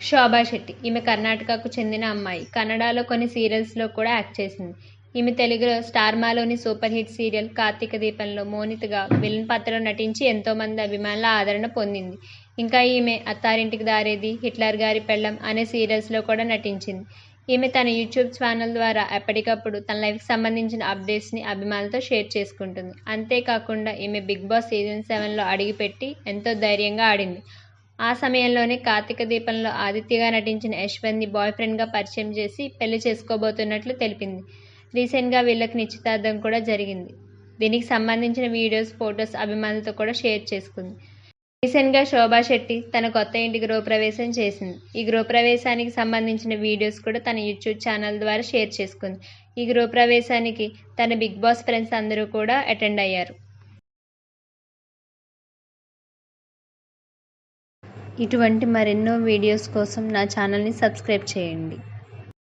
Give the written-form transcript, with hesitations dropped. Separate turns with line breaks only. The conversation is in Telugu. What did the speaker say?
శోభా శెట్టి. ఈమె కర్ణాటకకు చెందిన అమ్మాయి. కన్నడలో కొన్ని సీరియల్స్లో కూడా యాక్ట్ చేసింది. ఈమె తెలుగులో స్టార్మాలోని సూపర్ హిట్ సీరియల్ 'కార్తీక దీపం'లో మోనితగా విలన్ పాత్రలో నటించి ఎంతోమంది అభిమానుల ఆదరణ పొందింది. ఇంకా ఈమె 'అత్తారింటికి దారేది', 'హిట్లర్ గారి పెళ్లాం' అనే సీరియల్స్లో కూడా నటించింది. ఈమె తన యూట్యూబ్ ఛానల్ ద్వారా ఎప్పటికప్పుడు తన లైఫ్కి సంబంధించిన అప్డేట్స్ని అభిమానులతో షేర్ చేసుకుంటుంది. అంతేకాకుండా ఈమె 'బిగ్ బాస్' సీజన్ 7లో అడుగుపెట్టి ఎంతో ధైర్యంగా ఆడింది. ఆ సమయంలోనే 'కార్తీక దీపం'లో ఆదిత్యగా నటించిన యశ్వంత్ని బాయ్ ఫ్రెండ్గా పరిచయం చేసి పెళ్లి చేసుకోబోతున్నట్లు తెలిపింది. రీసెంట్గా వీళ్ళకి నిశ్చితార్థం కూడా జరిగింది. దీనికి సంబంధించిన వీడియోస్, ఫొటోస్ అభిమానులతో కూడా షేర్ చేసుకుంది. రీసెంట్గా శోభా శెట్టి తన కొత్త ఇంటికి గృహప్రవేశం చేసింది. ఈ గృహప్రవేశానికి సంబంధించిన వీడియోస్ కూడా తన యూట్యూబ్ ఛానల్ ద్వారా షేర్ చేసుకుంది. ఈ గృహప్రవేశానికి తన బిగ్ బాస్ ఫ్రెండ్స్ అందరూ కూడా అటెండ్ అయ్యారు. ఇటువంటి మరెన్నో వీడియోస్ కోసం నా ఛానల్ని సబ్స్క్రైబ్ చేయండి.